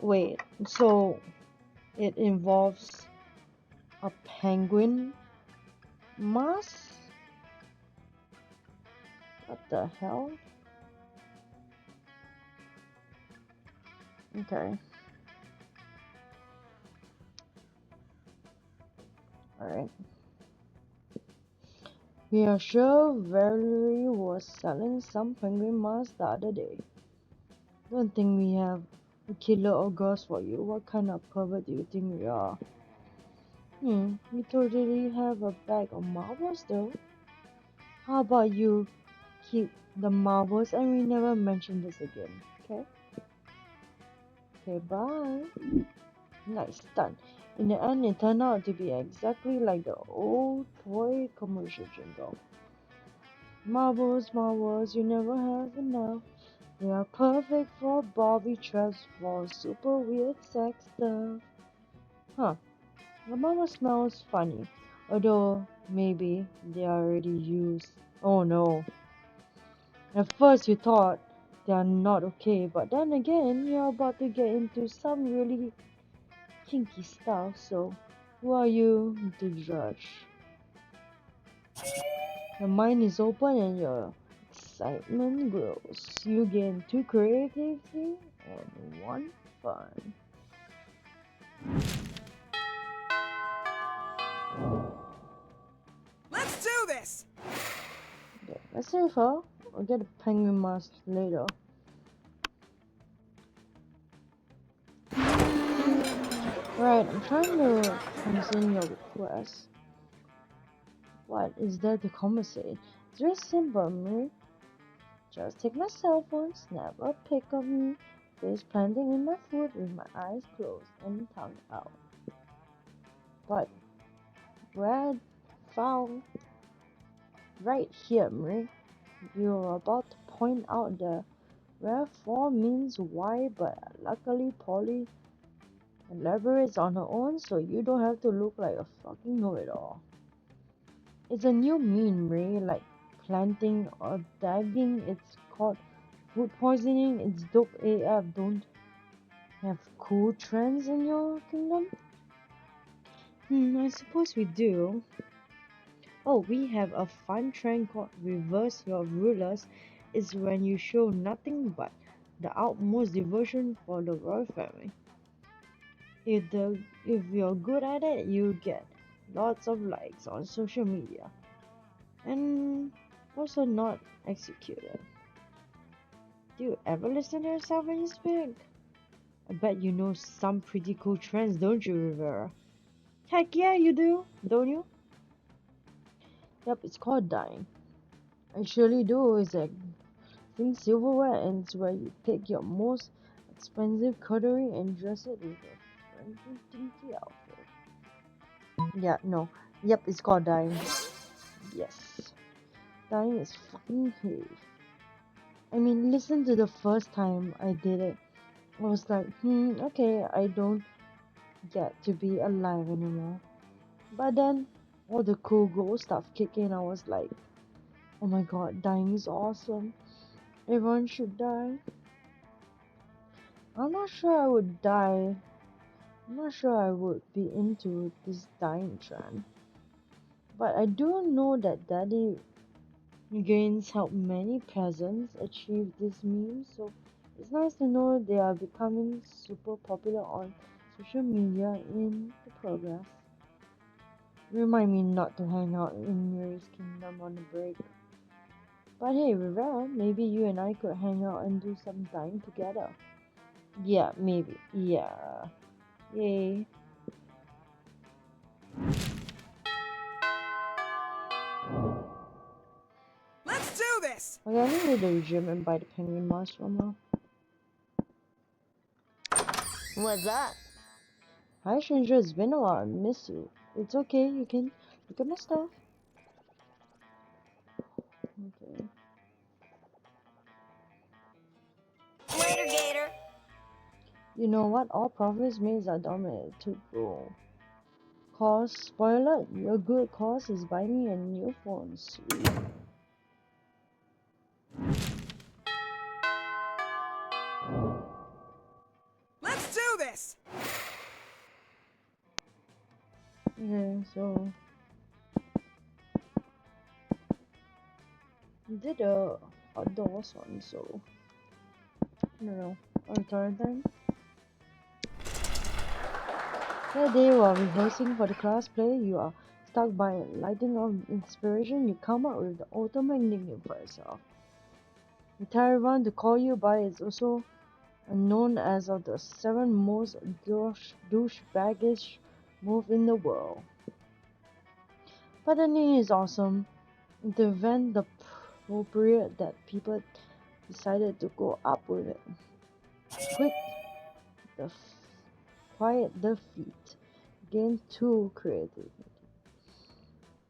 Wait, so it involves a penguin mask? What the hell? Okay. Alright. We are sure Valerie was selling some penguin masks the other day. Don't think we have a killer or ghost for you. What kind of pervert do you think we are? We totally have a bag of marbles though. How about you keep the marbles and we never mention this again, okay? Okay, bye. Nice, done. In the end, it turned out to be exactly like the old toy commercial jingle. Marbles, marbles, you never have enough. They are perfect for Bobby traps for super weird sex stuff. Huh, the marble smells funny. Although, maybe they are already used. Oh no. At first you thought they are not okay, but then again, you're about to get into some really kinky stuff, so who are you to judge? Your mind is open and your excitement grows. You gain two creativity and one fun. Let's do this! Okay, let's save her. I'll get a penguin mask later. Right, I'm trying to consent your request. What is there to compensate? It's very simple, me. Just take my cell phone, snap a pic of me, face planting in my food with my eyes closed and tongue out. But Brad found right here, Marie. You're about to point out the wherefore means why, but luckily Polly elaborates on her own so you don't have to look like a fucking know-it-all. It's a new meme, Marie, like planting or dagging. It's called food poisoning. It's dope AF. Don't have cool trends in your kingdom? I suppose we do. Oh, we have a fun trend called Reverse Your Rulers. It's when you show nothing but the utmost devotion for the royal family. If you're good at it, you get lots of likes on social media. And also not executed. Do you ever listen to yourself when you speak? I bet you know some pretty cool trends, don't you, Rivera? Heck yeah, you do, don't you? Yep, it's called dying. I surely do. It's like think silverware, and it's where you take your most expensive cutlery and dress it with a friendly, dinky outfit. Yeah, no. Yep, it's called dying. Yes. Dying is fucking heavy. I mean, listen to the first time I did it. I was like, okay, I don't get to be alive anymore. But then, all the cool ghost stuff kicked in. I was like, oh my god, dying is awesome. Everyone should die. I'm not sure I would die. I'm not sure I would be into this dying trend. But I do know that Daddy Gaines helped many peasants achieve this meme, so it's nice to know they are becoming super popular on social media in the progress. Remind me not to hang out in Mary's Kingdom on the break. But hey, Rivera, maybe you and I could hang out and do some time together. Yeah, maybe. Yeah. Yay. Let's do this! Okay, I'm gonna go to the gym and buy the penguin mask from her. What's up? Hi, stranger. It's been a while. I miss you. It's okay. You can look at my stuff. Okay. Later, Gator. You know what? All profits made are dominated to grow. Cause, spoiler, your good cause is buying me a new phone. Sweet. Let's do this! Okay, so we did a outdoors one, so I don't know. Our time. That day while rehearsing for the class play, you are struck by a lighting of inspiration. You come up with the ultimate nickname for yourself. You tell everyone to call you by is also known as of the 7 most douchebaggish move in the world. But the name is awesome. The event the appropriate that people decided to go up with it. Quick, the quiet the feet. Gain 2 creativity.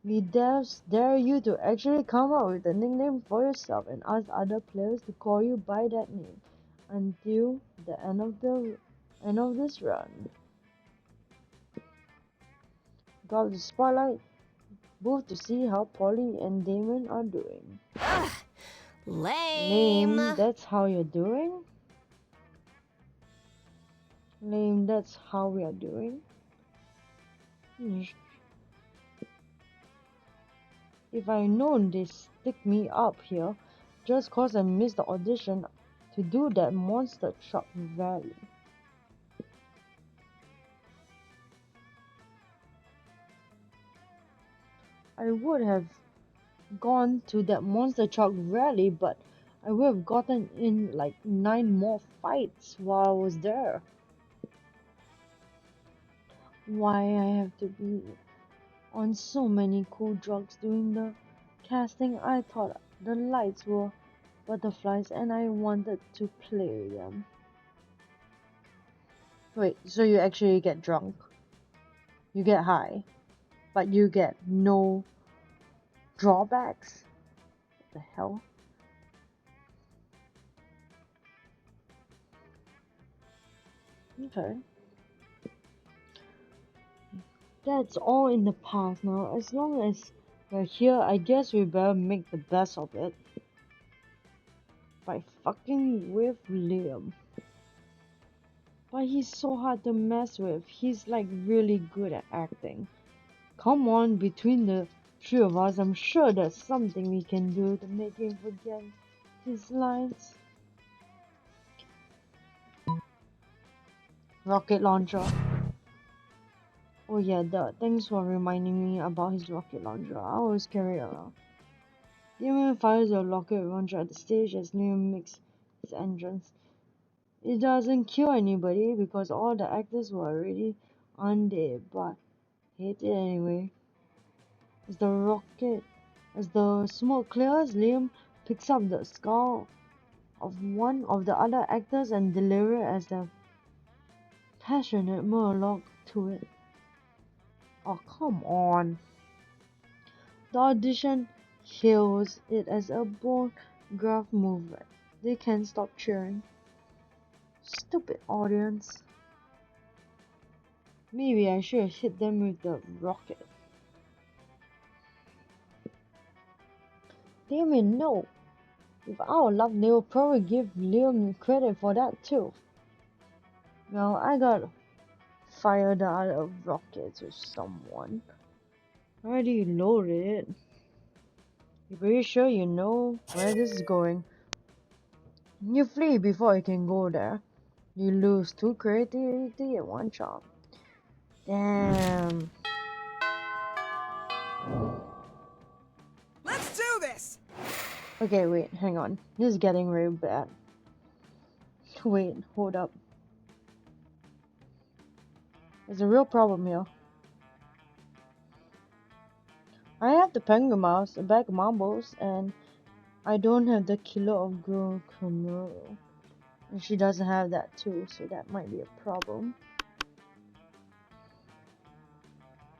We dare you to actually come up with a nickname for yourself and ask other players to call you by that name until the end of this run. Go out the spotlight booth to see how Polly and Damon are doing. Ugh, lame. That's how you're doing? Lame, that's how we are doing? If I known they stick me up here just cause I missed the audition to do that monster truck rally. I would have gone to that monster truck rally, but I would have gotten in like 9 more fights while I was there. Why I have to be on so many cool drugs during the casting? I thought the lights were butterflies and I wanted to play them. Wait, so you actually get drunk? You get high, but you get no drawbacks? What the hell? Okay. That's all in the past now. As long as we're here, I guess we better make the best of it. By fucking with Liam. But he's so hard to mess with. He's like really good at acting. Come on, between the 3 of us, I'm sure there's something we can do to make him forget his lines. Rocket launcher. Oh yeah, thanks for reminding me about his rocket launcher. I always carry it around. Damon fires a rocket launcher at the stage as Liam makes his entrance. It doesn't kill anybody because all the actors were already undead, but hate it anyway. As the smoke clears, Liam picks up the skull of one of the other actors and delivers it as a passionate monologue to it. Oh, come on. The audition hails it as a bold graph movement. They can't stop cheering. Stupid audience. Maybe I should have hit them with the rocket. Damn, no. With our luck, they will probably give Liam credit for that too. Well, I got fire the other rockets with someone. Already loaded. You pretty sure you know where this is going? You flee before you can go there. You lose 2 creativity and 1 charm. Damn. Let's do this! Okay, wait, hang on. This is getting real bad. Wait, hold up. There's a real problem here. I have the penguin mouse, a bag of marbles, and I don't have the killer of guacamole. And she doesn't have that too, so that might be a problem.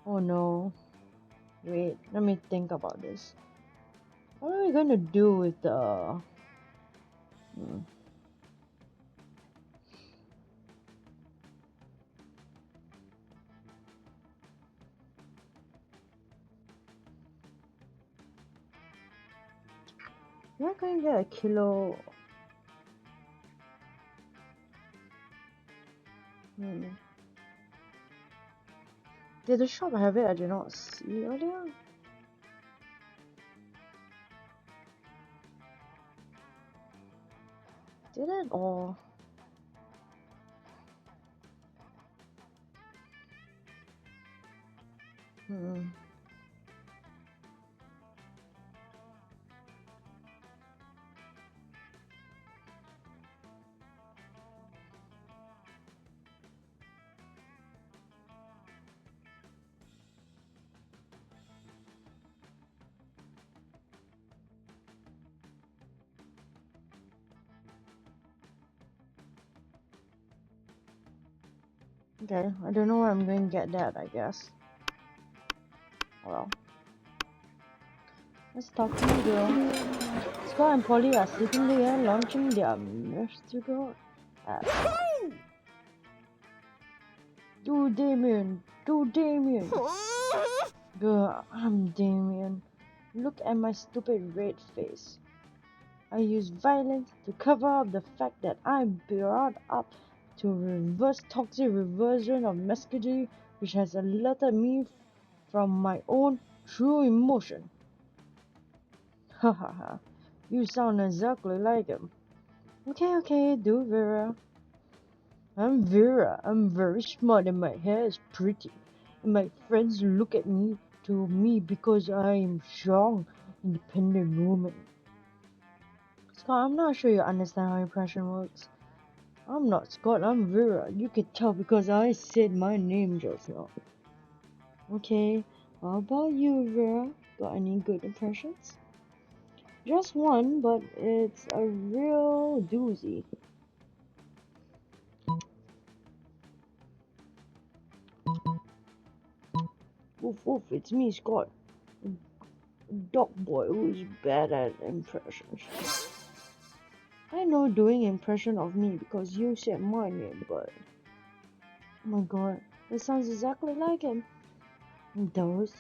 Oh no. Wait, let me think about this. What are we gonna do with the... We're not gonna get a kilo... Did the shop have it? I did not see earlier. Did it or... Okay, I don't know where I'm going to get that, I guess. Well, let's talk to the girl. Scott and Polly are sleeping there, launching their mystical app. Do Damien! Do Damien! Girl, I'm Damien. Look at my stupid red face. I use violence to cover up the fact that I'm brought up to reverse toxic reversion of masculinity, which has alerted me from my own true emotion. Ha ha ha. You sound exactly like him. Okay, do Vera. I'm Vera. I'm very smart and my hair is pretty. And my friends look at me to me because I am strong, independent woman. Scott, I'm not sure you understand how impression works. I'm not Scott, I'm Vera. You can tell because I said my name just now. Okay, how about you, Vera? Got any good impressions? Just one, but it's a real doozy. Woof woof, it's me, Scott. Dog boy who's bad at impressions. I know doing impression of me because you said my name, but... Oh my god, that sounds exactly like him. Those?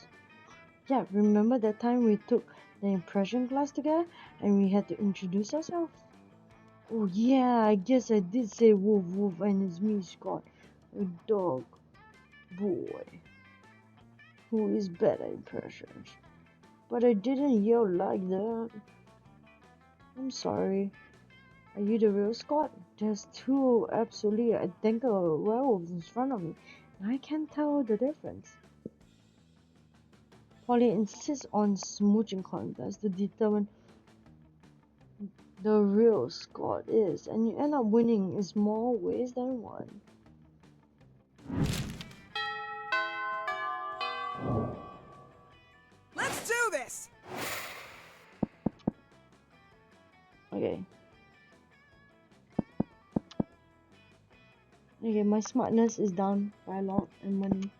Yeah, remember that time we took the impression class together and we had to introduce ourselves? Oh yeah, I guess I did say woof woof and it's me, Scott. A dog boy who is bad at impressions. But I didn't yell like that. I'm sorry. Are you the real Scott? There's 2 absolutely identical werewolves in front of me, and I can't tell the difference. Polly insists on smooching contests to determine the real Scott is, and you end up winning in more ways than one. Let's do this! Okay. Okay, my smartness is down by a lot and money.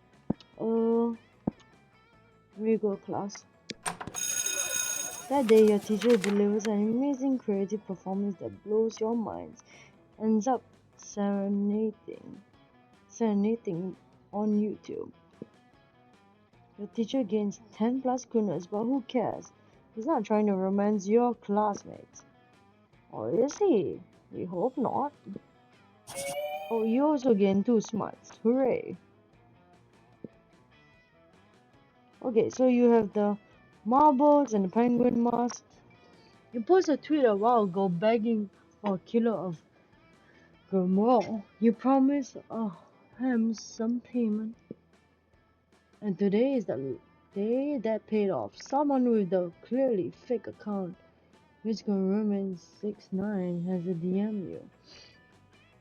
Here you go, class. That day, your teacher delivers an amazing creative performance that blows your minds, ends up serenading on YouTube. Your teacher gains 10 plus kudos, but who cares? He's not trying to romance your classmates. Or is he? We hope not. Oh, you also gain 2 smarts. Hooray! Okay, so you have the marbles and the penguin mask. You posted a tweet a while ago begging for a kilo of Girl, you promised him some payment, and today is the day that paid off. Someone with a clearly fake account, which Roman69 has a DM you.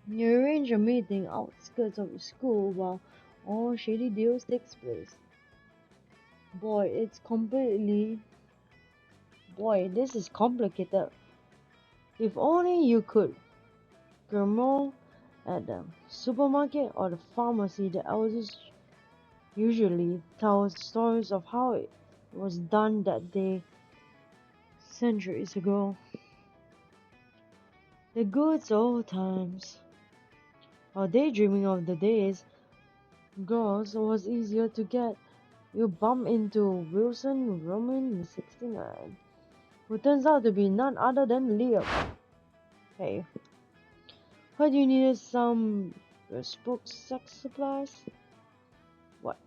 You arrange a meeting outskirts of the school while all shady deals takes place. Boy, this is complicated. If only you could. Grandma at the supermarket or the pharmacy, the elders usually tell stories of how it was done that day centuries ago. The good old times. Or daydreaming of the days girls was easier to get. You bump into Wilson Roman 69, who turns out to be none other than Liam. Hey, heard you needed some bespoke sex supplies? What?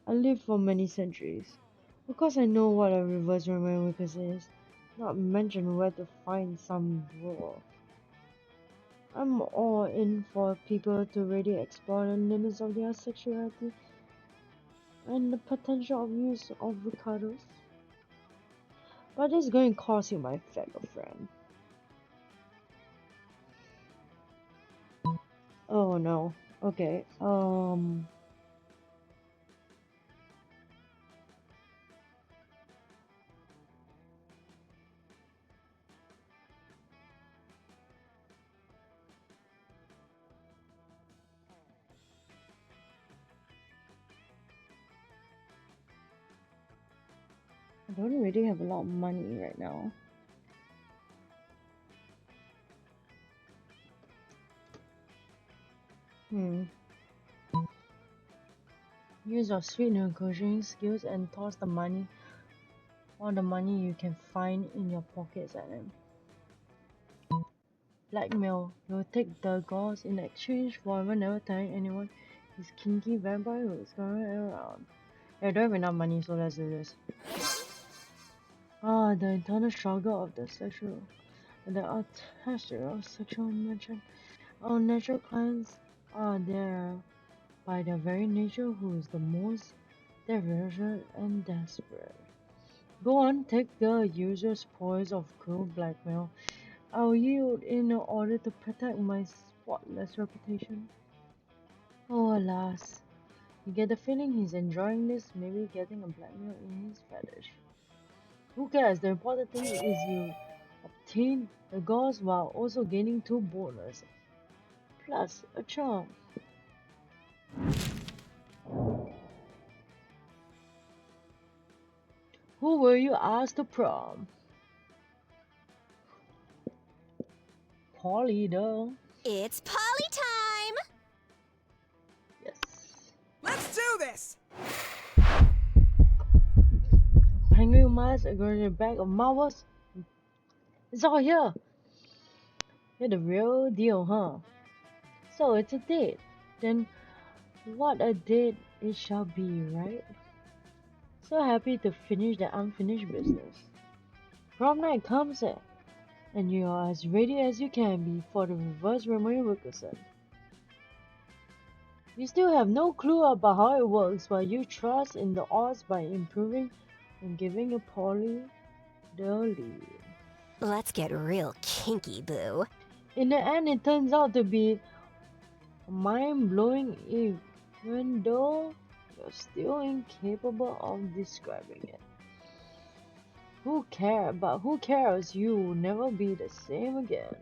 I lived for many centuries. Of course I know what a reverse Roman Wickus is, not mention where to find some drawer. I'm all in for people to really explore the limits of their sexuality and the potential of use of avocados. But it's going to cost you, my fellow friend. Oh no. Okay. I don't really have a lot of money right now. Use your sweet negotiating skills and toss all the money you can find in your pockets at them. Blackmail. You'll take the gauze in exchange for never telling anyone his kinky vampire who's going around. Yeah, I don't have enough money, so let's do this. The internal struggle of the artesian sexual mention. Our natural clients are there by their very nature who is the most desperate and desperate. Go on, take the user's poise of cruel blackmail. I'll yield in order to protect my spotless reputation. Oh, alas. You get the feeling he's enjoying this, maybe getting a blackmail in his fetish. Who cares? The important thing is you obtain the gauze while also gaining 2 bonus, plus a charm. Who were you asked to prom? Polly, though. It's Polly time! Yes. Let's do this! Penguin mice are going in a bag of marbles. It's all here. You're the real deal, huh? So it's a date. Then what a date it shall be, right? So happy to finish the unfinished business. Prom night comes in, and you are as ready as you can be for the reverse Romeo Wilkerson. You still have no clue about how it works, but you trust in the odds by improving and giving a Polly the lead. Let's get real kinky, boo. In the end, it turns out to be mind-blowing even though you're still incapable of describing it. Who cares? But who cares? You will never be the same again.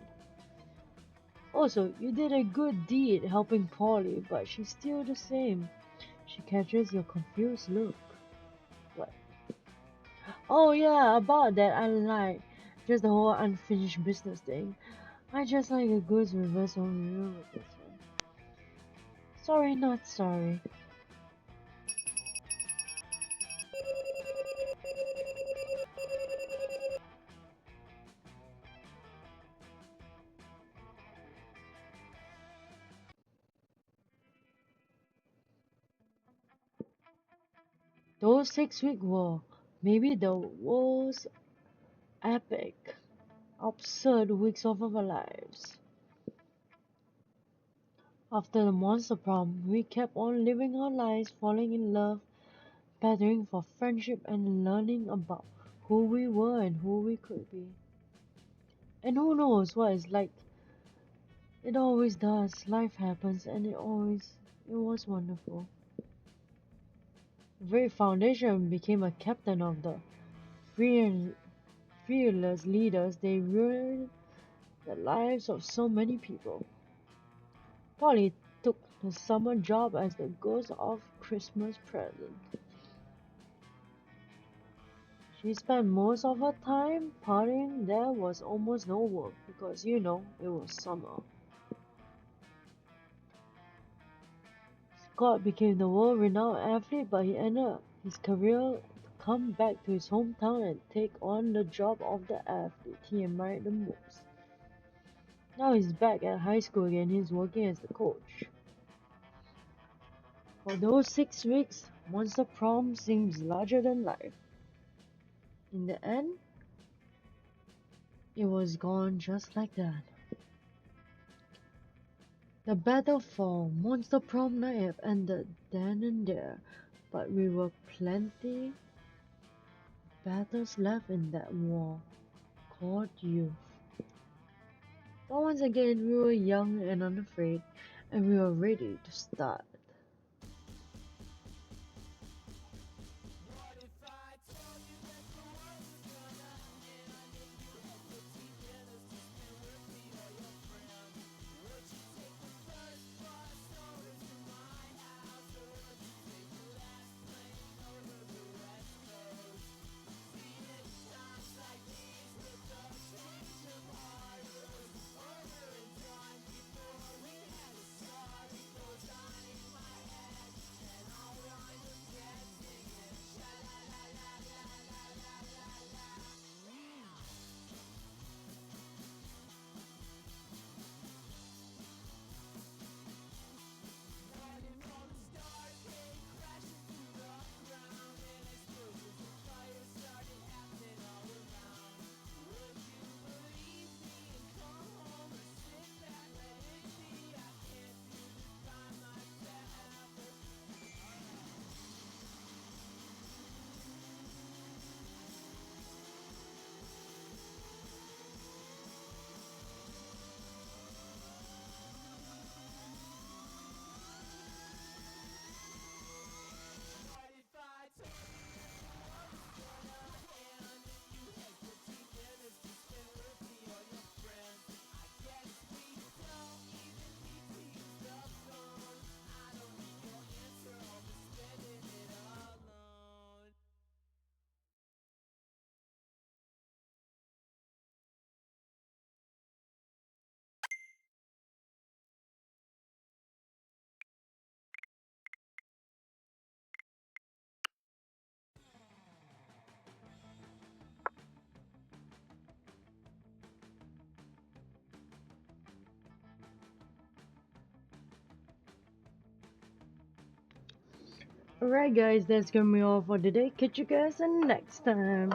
Also, you did a good deed helping Polly, but she's still the same. She catches your confused look. What? Oh yeah, about that I like. Just the whole unfinished business thing. I just like a good reverse on you with this one. Sorry, not sorry. Those 6 weeks were maybe the most epic, absurd weeks of our lives. After the monster prom, we kept on living our lives, falling in love, battling for friendship, and learning about who we were and who we could be. And who knows what it's like. It always does. Life happens, and it was wonderful. The very foundation became a captain of the free and fearless leaders. They ruined the lives of so many people. Polly took the summer job as the ghost of Christmas present. She spent most of her time partying. There was almost no work because, it was summer. Scott became the world-renowned athlete, but he ended his career to come back to his hometown and take on the job of the athlete he admired the most. Now he's back at high school again. He's working as the coach. For those 6 weeks, Monster Prom seems larger than life. In the end, it was gone just like that. The battle for Monster Prom night have ended then and there, but we were plenty battles left in that war called youth. But once again, we were young and unafraid, and we were ready to start. Alright, guys, that's gonna be all for today. Catch you guys next time.